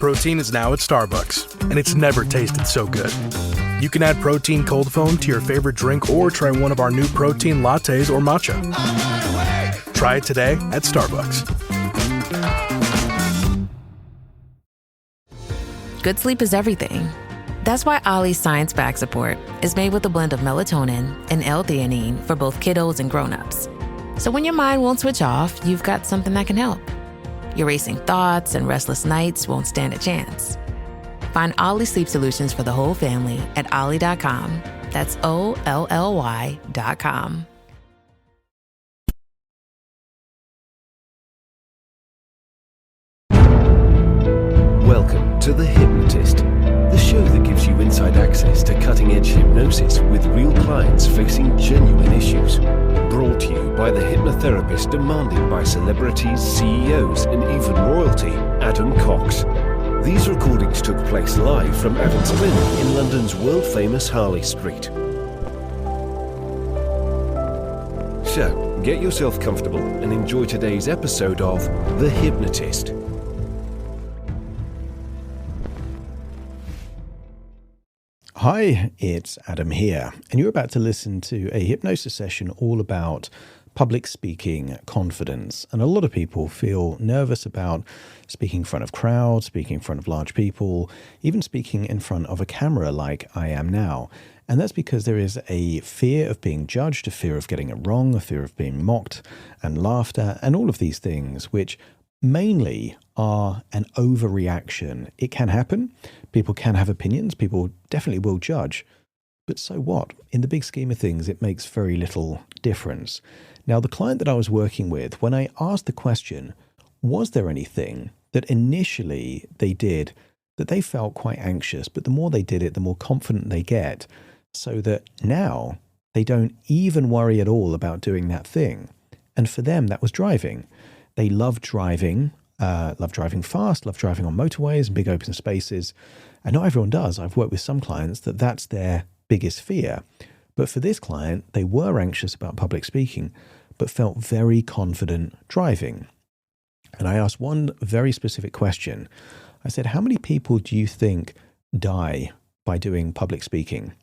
Protein is now at Starbucks, and it's never tasted so good. You can add protein cold foam to your favorite drink or try one of our new protein lattes or matcha. Try it today at Starbucks. Good sleep is everything. That's why Ollie's Science Back Support is made with a blend of melatonin and L-theanine for both kiddos and grown-ups. So when your mind won't switch off, you've got something that can help. Your racing thoughts and restless nights won't stand a chance. Find Ollie Sleep Solutions for the whole family at ollie.com. That's OLLY.com. Welcome to The Hypnotist, the show that gives you inside access to cutting-edge hypnosis with real clients facing genuine issues. Brought to you by the hypnotherapist demanded by celebrities, CEOs, and even royalty, Adam Cox. These recordings took place live from Adam's clinic in London's world-famous Harley Street. So, get yourself comfortable and enjoy today's episode of The Hypnotist. Hi, it's Adam here, and you're about to listen to a hypnosis session all about public speaking confidence. And a lot of people feel nervous about speaking in front of crowds, speaking in front of large people, even speaking in front of a camera like I am now. And that's because there is a fear of being judged, a fear of getting it wrong, a fear of being mocked and laughed at, and all of these things, which mainly are an overreaction. It can happen. People can have opinions. People definitely will judge. But so what? In the big scheme of things, it makes very little difference. Now, the client that I was working with, when I asked the question, was there anything that initially they did that they felt quite anxious, but the more they did it, the more confident they get, so that now they don't even worry at all about doing that thing. And for them, that was driving. They love driving fast, love driving on motorways and big open spaces. And not everyone does. I've worked with some clients that's their biggest fear. But for this client, they were anxious about public speaking, but felt very confident driving. And I asked one very specific question. I said, how many people do you think die by doing public speaking?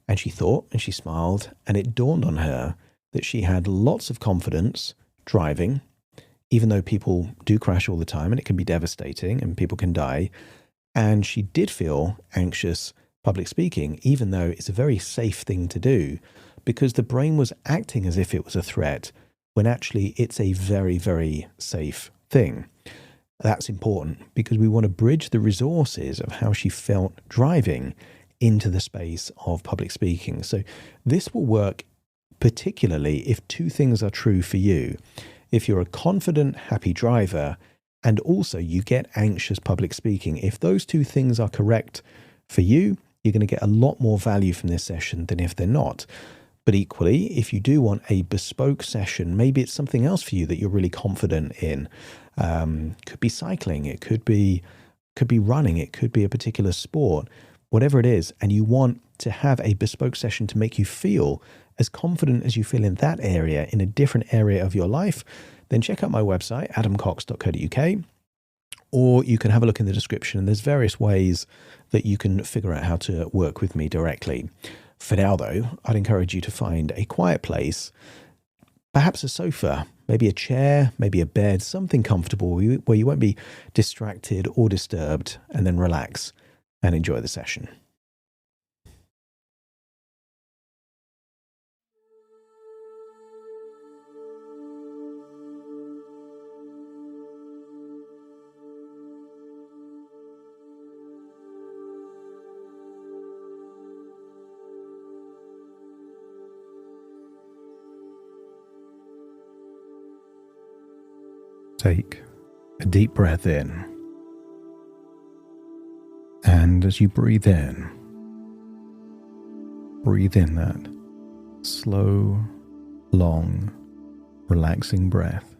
And she thought, and she smiled, and it dawned on her that she had lots of confidence driving, even though people do crash all the time and it can be devastating and people can die. And she did feel anxious public speaking, even though it's a very safe thing to do, because the brain was acting as if it was a threat when actually it's a very, very safe thing. That's important because we want to bridge the resources of how she felt driving into the space of public speaking. So this will work particularly if two things are true for you. If you're a confident, happy driver, and also you get anxious public speaking, if those two things are correct for you, you're going to get a lot more value from this session than if they're not. But equally, if you do want a bespoke session, maybe it's something else for you that you're really confident in. Could be cycling, it could be running, it could be a particular sport, whatever it is, and you want to have a bespoke session to make you feel as confident as you feel in that area, in a different area of your life, then check out my website, adamcox.co.uk, or you can have a look in the description. There's various ways that you can figure out how to work with me directly. For now, though, I'd encourage you to find a quiet place, perhaps a sofa, maybe a chair, maybe a bed, something comfortable where you won't be distracted or disturbed, and then relax and enjoy the session. Take a deep breath in. And as you breathe in that slow, long, relaxing breath.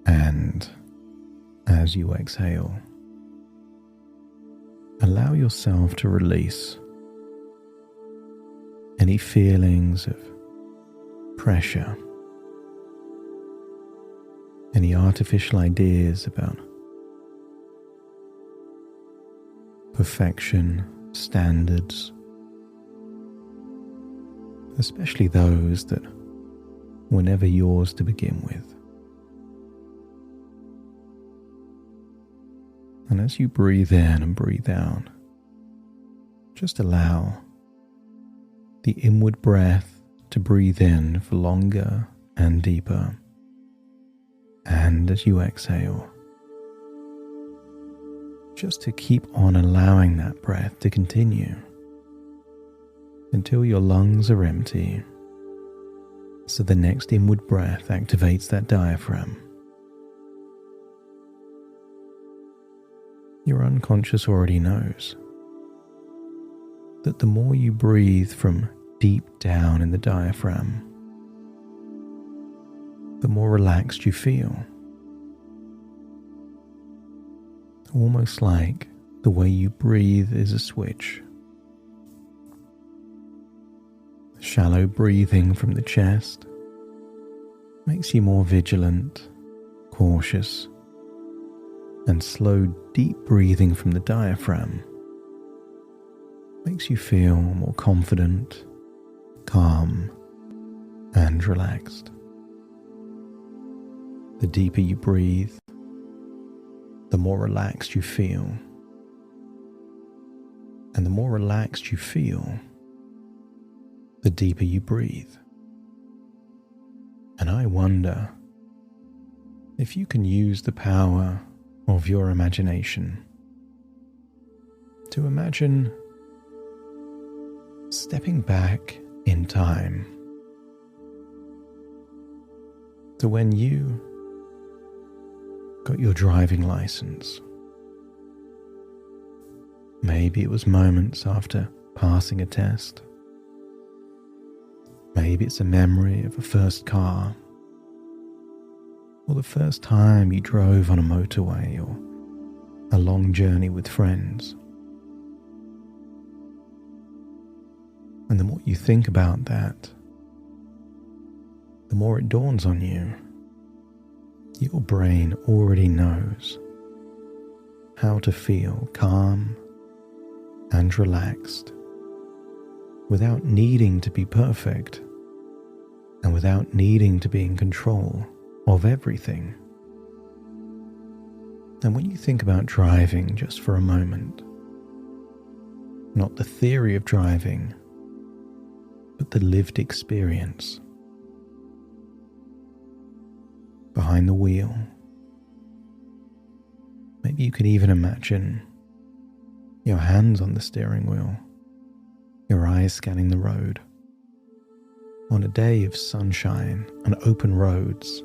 And as you exhale, allow yourself to release any feelings of pressure, any artificial ideas about perfection standards, especially those that were never yours to begin with. And as you breathe in and breathe out, just allow the inward breath to breathe in for longer and deeper. And as you exhale, just to keep on allowing that breath to continue until your lungs are empty, so the next inward breath activates that diaphragm. Your unconscious already knows that the more you breathe from deep down in the diaphragm, the more relaxed you feel. Almost like the way you breathe is a switch. Shallow breathing from the chest makes you more vigilant, cautious, and slow, deep breathing from the diaphragm makes you feel more confident, calm, and relaxed. The deeper you breathe, the more relaxed you feel. And the more relaxed you feel, the deeper you breathe. And I wonder if you can use the power of your imagination to imagine stepping back in time to when you got your driving license. Maybe it was moments after passing a test. Maybe it's a memory of a first car, or the first time you drove on a motorway, or a long journey with friends. And the more you think about that, the more it dawns on you. Your brain already knows how to feel calm and relaxed without needing to be perfect and without needing to be in control of everything. And when you think about driving just for a moment, not the theory of driving, but the lived experience. Behind the wheel, maybe you could even imagine your hands on the steering wheel, your eyes scanning the road. On a day of sunshine and open roads,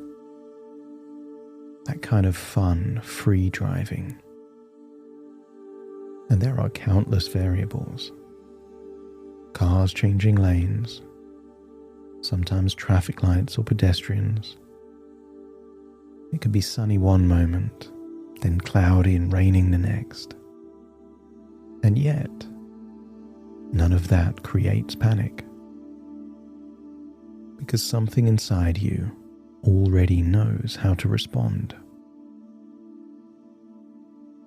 that kind of fun, free driving. And there are countless variables. Cars changing lanes, sometimes traffic lights or pedestrians. It could be sunny one moment, then cloudy and raining the next. And yet, none of that creates panic. Because something inside you already knows how to respond.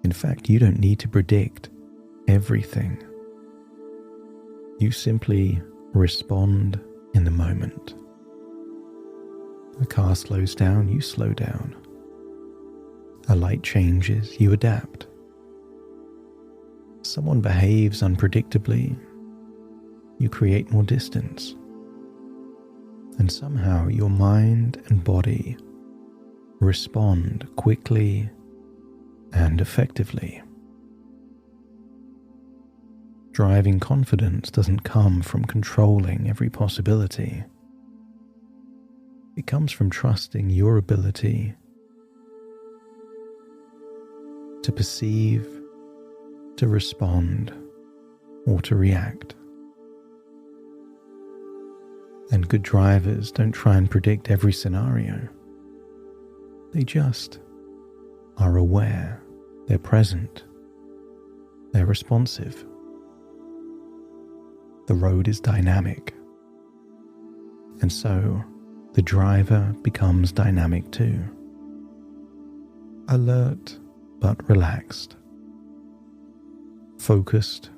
In fact, you don't need to predict everything. You simply respond in the moment. A car slows down, you slow down. A light changes, you adapt. Someone behaves unpredictably, you create more distance. And somehow your mind and body respond quickly and effectively. Driving confidence doesn't come from controlling every possibility. It comes from trusting your ability to perceive, to respond, or to react. And good drivers don't try and predict every scenario. They just are aware, they're present, they're responsive. The road is dynamic, and so the driver becomes dynamic too. Alert but relaxed, focused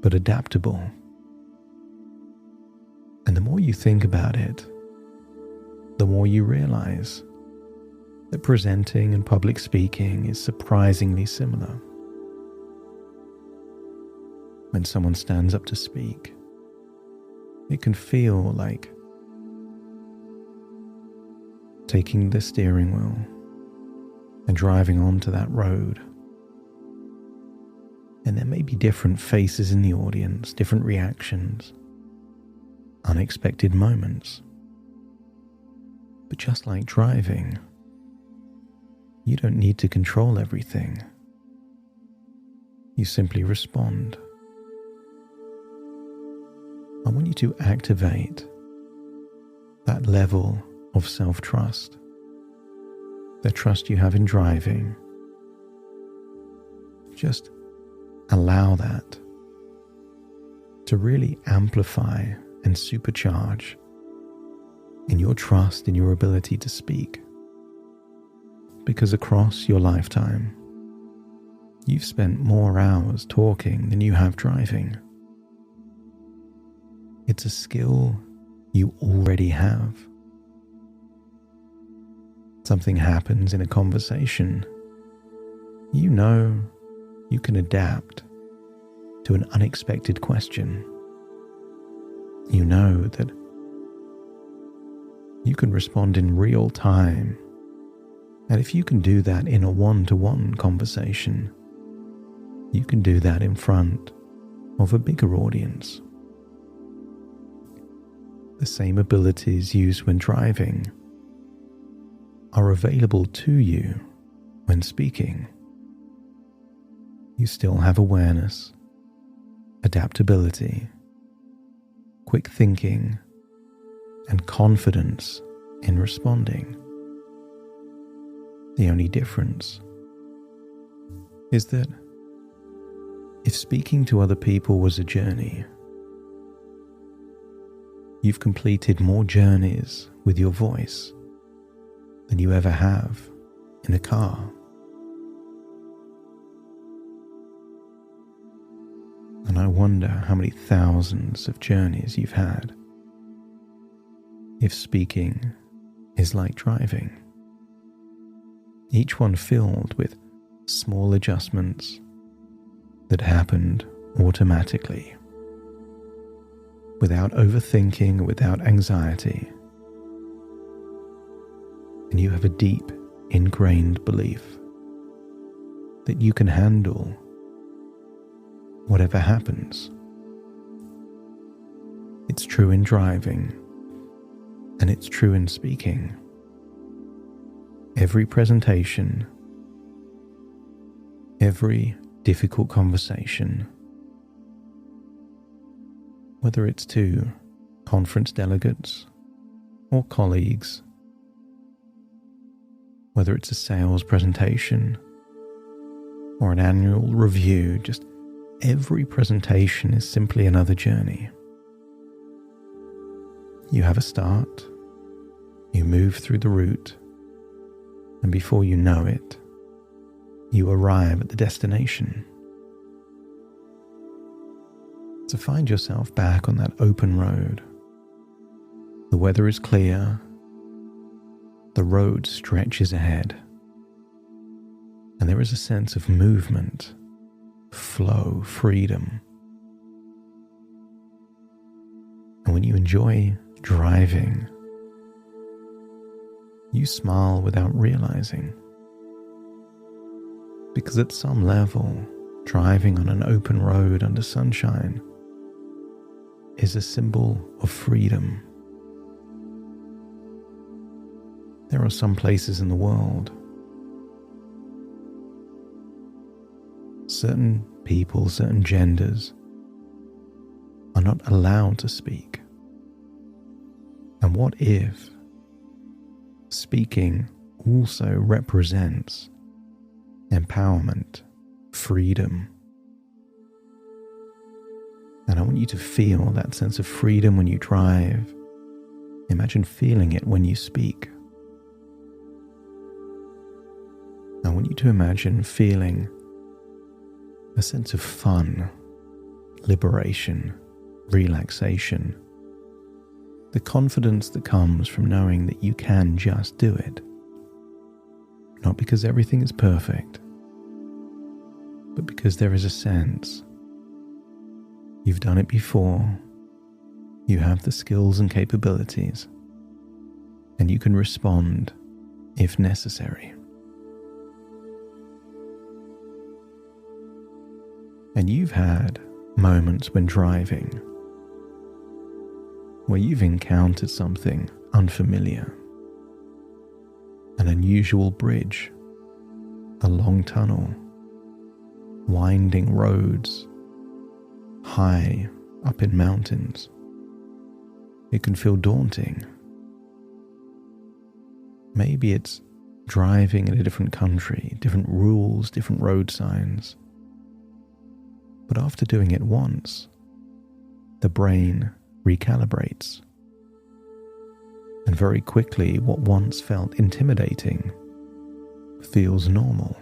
but adaptable. And the more you think about it, the more you realize that presenting and public speaking is surprisingly similar. When someone stands up to speak, it can feel like taking the steering wheel and driving onto that road. And there may be different faces in the audience, different reactions, unexpected moments. But just like driving, you don't need to control everything. You simply respond. I want you to activate that level of self-trust, the trust you have in driving. Just allow that to really amplify and supercharge in your trust in your ability to speak. Because across your lifetime, you've spent more hours talking than you have driving. It's a skill you already have. Something happens in a conversation, you know you can adapt to an unexpected question. You know that you can respond in real time. And if you can do that in a one-to-one conversation, you can do that in front of a bigger audience. The same abilities used when driving are available to you when speaking. You still have awareness, adaptability, quick thinking, and confidence in responding. The only difference is that if speaking to other people was a journey, you've completed more journeys with your voice than you ever have in a car. And I wonder how many thousands of journeys you've had if speaking is like driving. Each one filled with small adjustments that happened automatically, without overthinking, without anxiety. And you have a deep, ingrained belief that you can handle whatever happens. It's true in driving, and it's true in speaking. Every presentation, every difficult conversation, whether it's to conference delegates or colleagues, whether it's a sales presentation or an annual review, just every presentation is simply another journey. You have a start, you move through the route, and before you know it, you arrive at the destination. So find yourself back on that open road. The weather is clear, the road stretches ahead, and there is a sense of movement, flow, freedom. And when you enjoy driving, you smile without realizing. Because at some level, driving on an open road under sunshine is a symbol of freedom. There are some places in the world, certain people, certain genders are not allowed to speak. And what if speaking also represents empowerment, freedom? And I want you to feel that sense of freedom when you drive. Imagine feeling it when you speak. I want you to imagine feeling a sense of fun, liberation, relaxation, the confidence that comes from knowing that you can just do it. Not because everything is perfect, but because there is a sense you've done it before, you have the skills and capabilities, and you can respond if necessary. And you've had moments when driving where you've encountered something unfamiliar, an unusual bridge, a long tunnel, winding roads, high up in mountains. It can feel daunting. Maybe it's driving in a different country, different rules, different road signs. But after doing it once, the brain recalibrates. And very quickly, what once felt intimidating feels normal.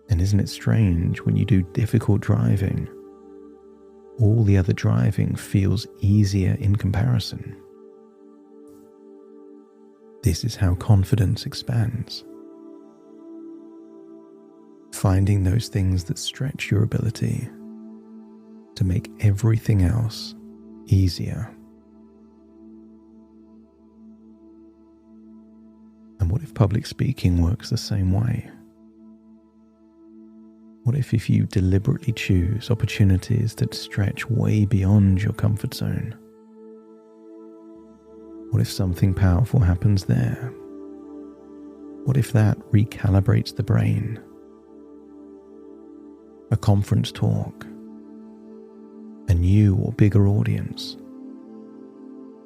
And isn't it strange when you do difficult driving, all the other driving feels easier in comparison? This is how confidence expands. Finding those things that stretch your ability to make everything else easier. And what if public speaking works the same way? What if you deliberately choose opportunities that stretch way beyond your comfort zone? What if something powerful happens there? What if that recalibrates the brain? A conference talk, a new or bigger audience,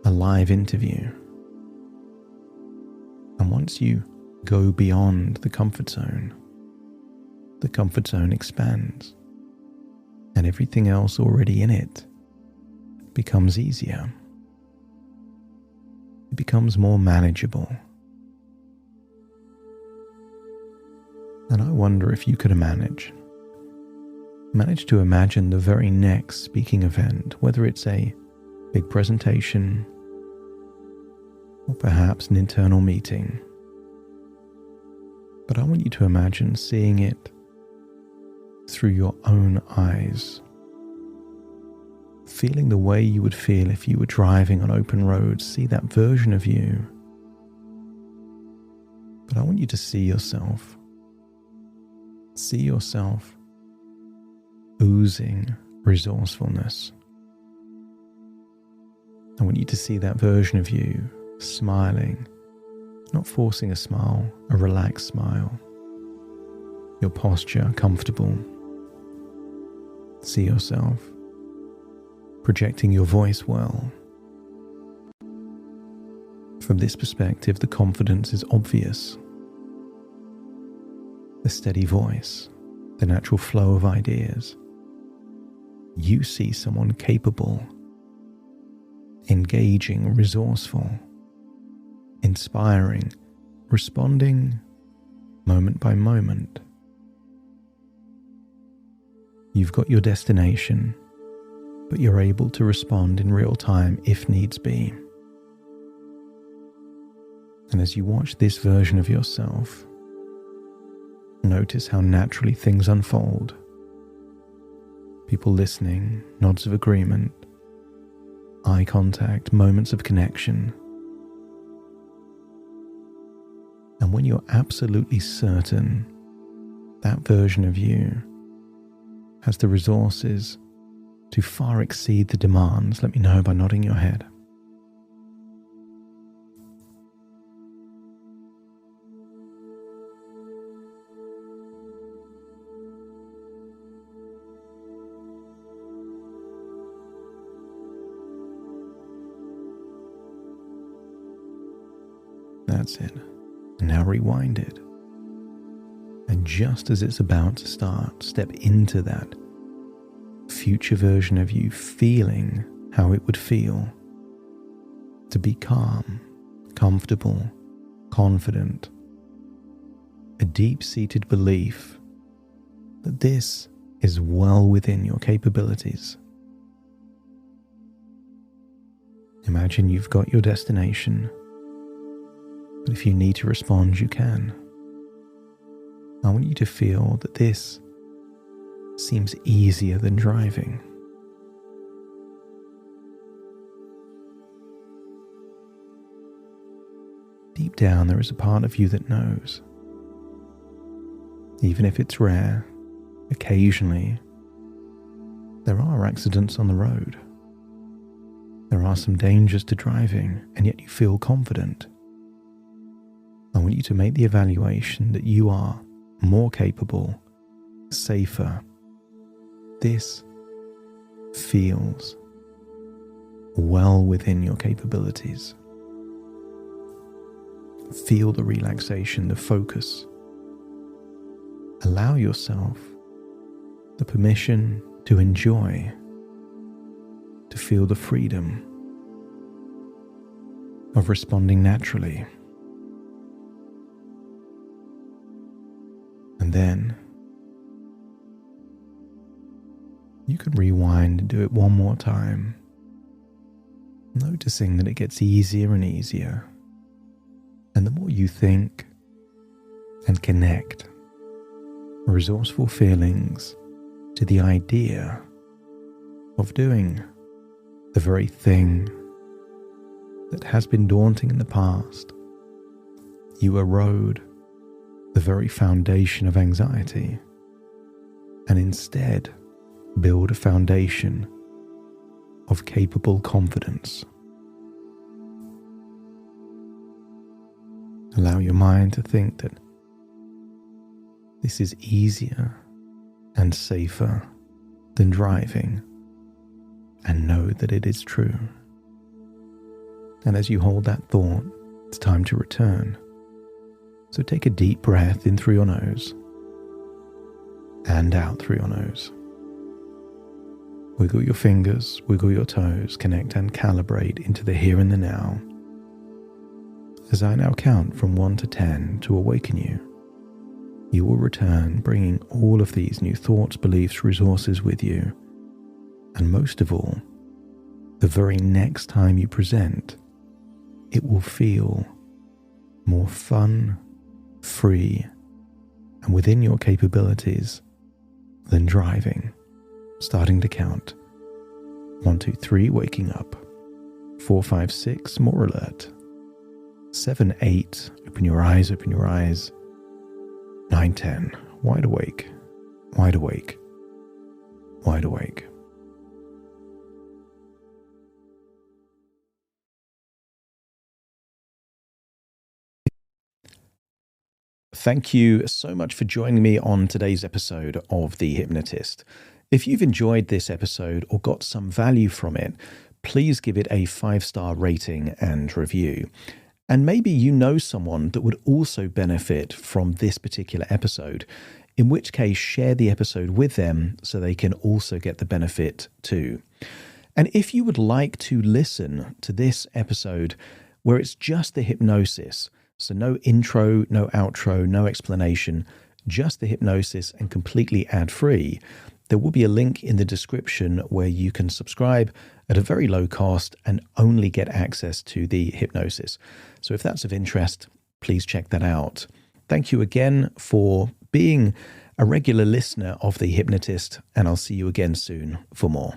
a live interview. And once you go beyond the comfort zone expands, and everything else already in it becomes easier. It becomes more manageable. And I wonder if you could manage to imagine the very next speaking event, whether it's a big presentation or perhaps an internal meeting. But I want you to imagine seeing it through your own eyes, feeling the way you would feel if you were driving on open roads. See that version of you. But I want you to see yourself oozing resourcefulness. I want you to see that version of you smiling, not forcing a smile, a relaxed smile. Your posture comfortable. See yourself projecting your voice well. From this perspective, the confidence is obvious. The steady voice, the natural flow of ideas. You see someone capable, engaging, resourceful, inspiring, responding moment by moment. You've got your destination, but you're able to respond in real time if needs be. And as you watch this version of yourself, notice how naturally things unfold. People listening, nods of agreement, eye contact, moments of connection. And when you're absolutely certain that version of you has the resources to far exceed the demands, let me know by nodding your head. That's it. And now rewind it. And just as it's about to start, step into that future version of you, feeling how it would feel to be calm, comfortable, confident. A deep-seated belief that this is well within your capabilities. Imagine you've got your destination, but if you need to respond, you can. I want you to feel that this seems easier than driving. Deep down, there is a part of you that knows. Even if it's rare, occasionally, there are accidents on the road. There are some dangers to driving, and yet you feel confident. I want you to make the evaluation that you are more capable, safer. This feels well within your capabilities. Feel the relaxation, the focus. Allow yourself the permission to enjoy, to feel the freedom of responding naturally. And then you can rewind and do it one more time, noticing that it gets easier and easier. And the more you think and connect resourceful feelings to the idea of doing the very thing that has been daunting in the past, you erode the very foundation of anxiety and instead build a foundation of capable confidence. Allow your mind to think that this is easier and safer than driving, and know that it is true. And as you hold that thought, it's time to return. So take a deep breath in through your nose and out through your nose. Wiggle your fingers, wiggle your toes, connect and calibrate into the here and the now. As I now count from 1 to 10 to awaken you, you will return bringing all of these new thoughts, beliefs, resources with you. And most of all, the very next time you present, it will feel more fun, free, and within your capabilities than driving. Starting to count. 1, 2, 3, waking up. 4, 5, 6, more alert. 7, 8, open your eyes, open your eyes. 9, 10, wide awake, wide awake, wide awake. Thank you so much for joining me on today's episode of The Hypnotist. If you've enjoyed this episode or got some value from it, please give it a 5-star rating and review. And maybe you know someone that would also benefit from this particular episode, in which case share the episode with them so they can also get the benefit too. And if you would like to listen to this episode where it's just the hypnosis, so no intro, no outro, no explanation, just the hypnosis and completely ad-free, there will be a link in the description where you can subscribe at a very low cost and only get access to the hypnosis. So if that's of interest, please check that out. Thank you again for being a regular listener of The Hypnotist, and I'll see you again soon for more.